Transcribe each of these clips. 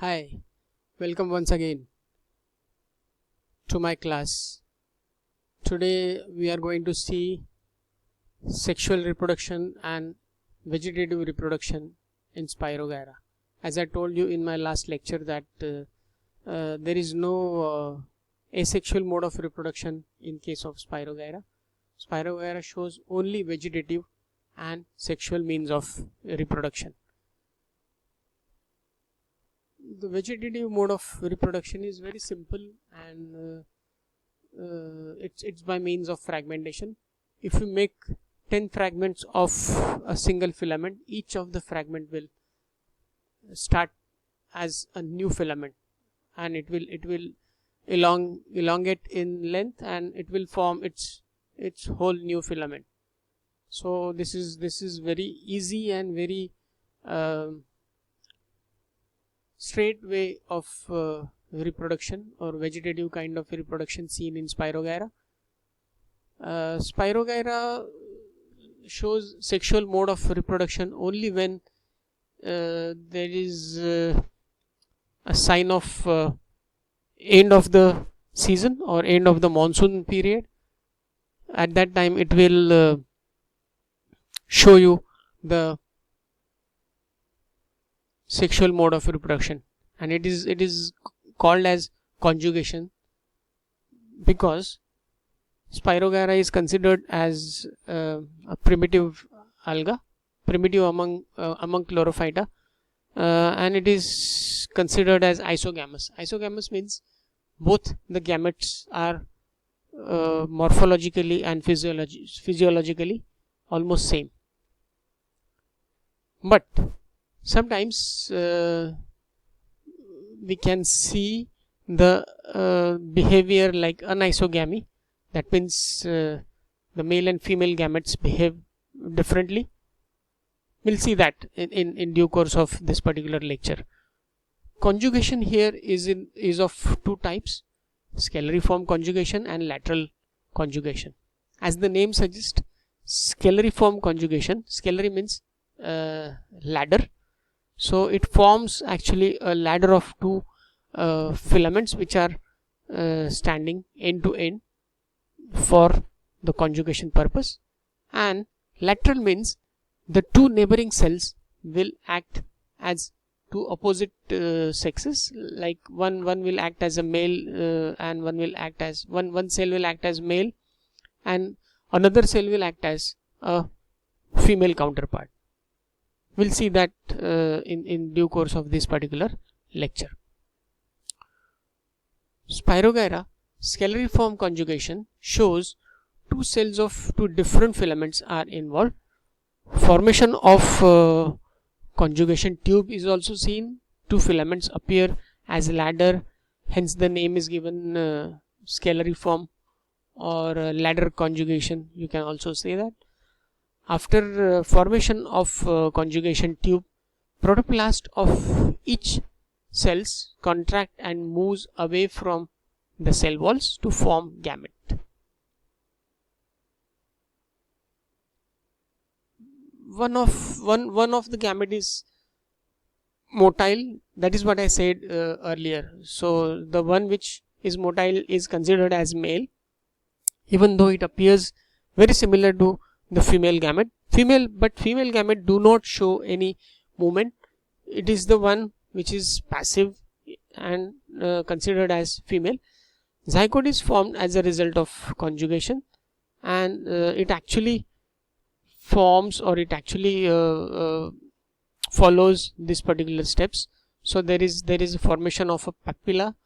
Hi, welcome once again to my class. Today we are going to see sexual reproduction and vegetative reproduction in Spirogyra. As I told you in my last lecture that there is no asexual mode of reproduction in case of Spirogyra. Spirogyra shows only vegetative and sexual means of reproduction. The vegetative mode of reproduction is very simple and it's by means of fragmentation. If you make 10 fragments of a single filament, each of the fragment will start as a new filament, and it will elongate in length, and it will form its whole new filament. So this is very easy and very straight way of reproduction or vegetative kind of reproduction seen in Spirogyra. Spirogyra shows sexual mode of reproduction only when there is a sign of end of the season or end of the monsoon period. At that time it will show you the sexual mode of reproduction, and it is called as conjugation because Spirogyra is considered as a primitive alga, primitive among chlorophyta, and it is considered as isogamous. Isogamous means both the gametes are morphologically and physiologically almost same, but sometimes we can see the behavior like anisogamy. That means the male and female gametes behave differently. We'll see that in due course of this particular lecture. Conjugation here is of two types: scalariform conjugation and lateral conjugation. As the name suggests, scalariform conjugation, scalary means ladder. So it forms actually a ladder of two filaments which are standing end to end for the conjugation purpose. And lateral means the two neighboring cells will act as two opposite sexes, like one will act as a male and one will act as one cell will act as male and another cell will act as a female counterpart. We'll see that in due course of this particular lecture. Spirogyra scalariform conjugation shows two cells of two different filaments are involved. Formation of conjugation tube is also seen. Two filaments appear as a ladder, hence the name is given scalariform or ladder conjugation, you can also say that. After formation of conjugation tube, protoplast of each cells contract and moves away from the cell walls to form gamete. One of the gamete is motile. That is what I said earlier. So the one which is motile is considered as male, even though it appears very similar to the female gamete. But female gamete do not show any movement. It is the one which is passive and considered as female. Zygote is formed as a result of conjugation, and it actually forms or it actually follows these particular steps. So there is a formation of a papilla,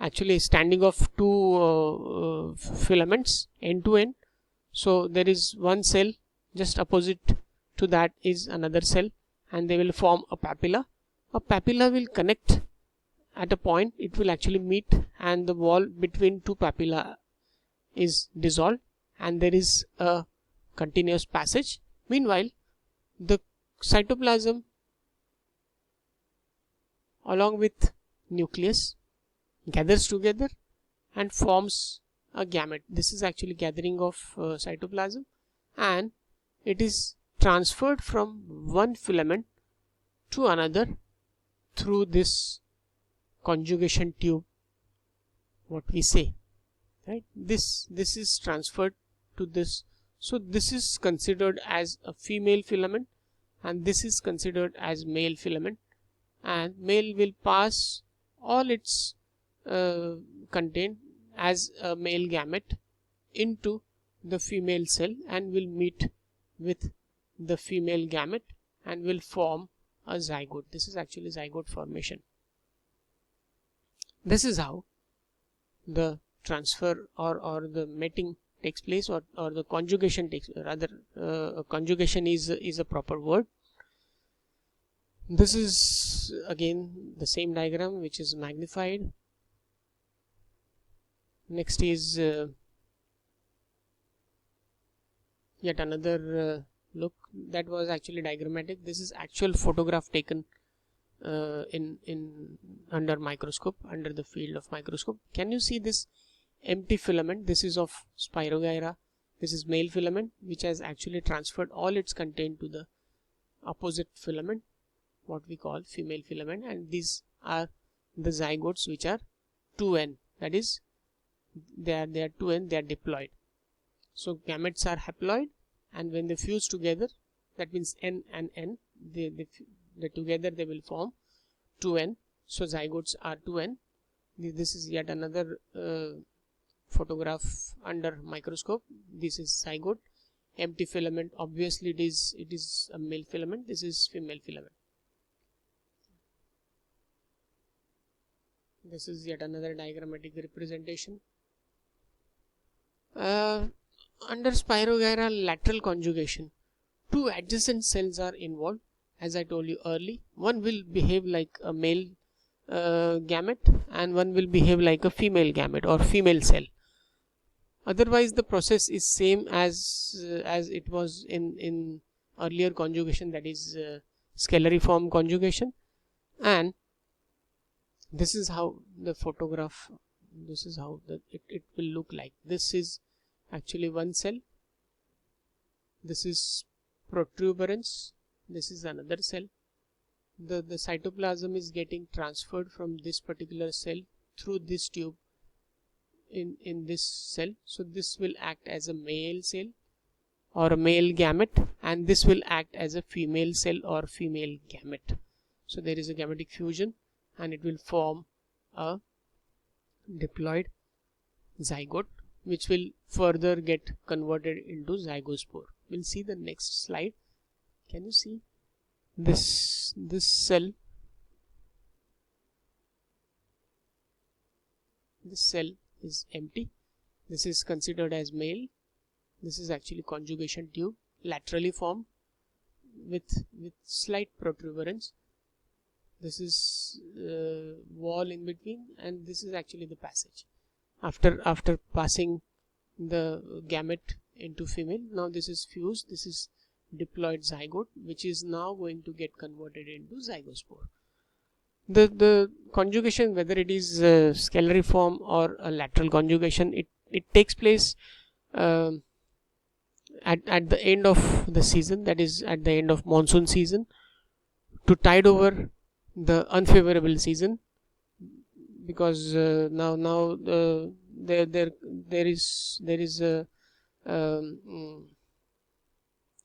actually standing of two filaments end to end. So there is one cell, just opposite to that is another cell, and they will form a papilla. A papilla will connect at a point, it will actually meet, and the wall between two papilla is dissolved and there is a continuous passage. Meanwhile, the cytoplasm along with nucleus gathers together and forms a gamete. This is actually gathering of cytoplasm, and it is transferred from one filament to another through this conjugation tube, what we say, right? This is transferred to this. So this is considered as a female filament and this is considered as male filament, and male will pass all its content as a male gamete into the female cell and will meet with the female gamete and will form a zygote. This is actually zygote formation. This is how the transfer or the mating takes place, or the conjugation takes, rather conjugation is a proper word. This is again the same diagram which is magnified. Next is yet another look that was actually diagrammatic. This is actual photograph taken in under microscope, under the field of microscope. Can you see this empty filament? This is of Spirogyra. This is male filament which has actually transferred all its content to the opposite filament, what we call female filament, and these are the zygotes which are 2n, that is they are 2n, they are diploid. So gametes are haploid, and when they fuse together, that means n and n, they together they will form 2n. So zygotes are 2n. This is yet another photograph under microscope. This is zygote, empty filament. Obviously it is a male filament. This is female filament. This is yet another diagrammatic representation. Under Spirogyra lateral conjugation, two adjacent cells are involved. As I told you early, one will behave like a male gamete and one will behave like a female gamete or female cell. Otherwise the process is same as it was in earlier conjugation, that is scalariform conjugation. And this is how the photograph, this is how it will look like. This is actually one cell, this is protuberance, this is another cell. The cytoplasm is getting transferred from this particular cell through this tube in this cell. So this will act as a male cell or a male gamete, and this will act as a female cell or female gamete. So there is a gametic fusion and it will form a diploid zygote which will further get converted into zygospore. We'll see the next slide. Can you see this cell? This cell is empty. This is considered as male. This is actually conjugation tube, laterally formed with slight protuberance. This is wall in between, and this is actually the passage. After passing the gamete into female, now this is fused. This is diploid zygote, which is now going to get converted into zygospore. The conjugation, whether it is scalariform or a lateral conjugation, it takes place at the end of the season, that is at the end of monsoon season, to tide over the unfavorable season, because now there is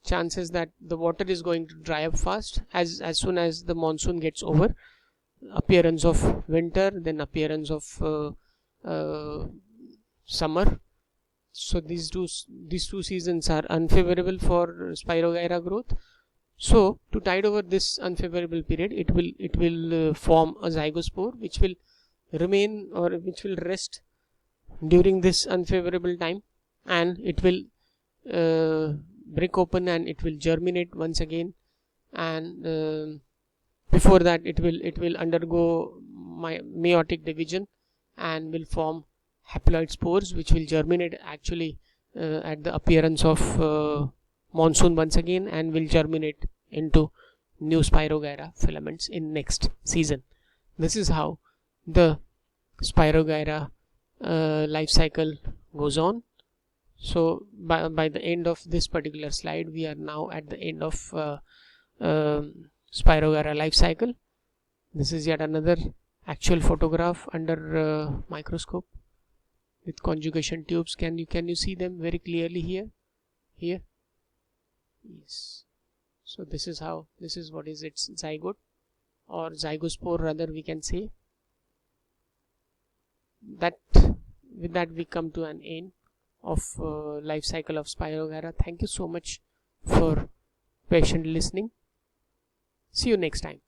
chances that the water is going to dry up fast as soon as the monsoon gets over. Appearance of winter, then appearance of summer. So these two seasons are unfavorable for Spirogyra growth. So to tide over this unfavorable period, it will form a zygospore which will remain or which will rest during this unfavorable time, and it will break open and it will germinate once again, and before that it will undergo meiotic division and will form haploid spores which will germinate actually at the appearance of monsoon once again, and will germinate into new Spirogyra filaments in next season. This is how the Spirogyra life cycle goes on. So by the end of this particular slide, we are now at the end of Spirogyra life cycle. This is yet another actual photograph under microscope with conjugation tubes. Can you see them very clearly here? Yes. So this is what is its zygote or zygospore, rather we can say. That with that we come to an end of life cycle of Spirogyra. Thank you so much for patient listening. See you next time.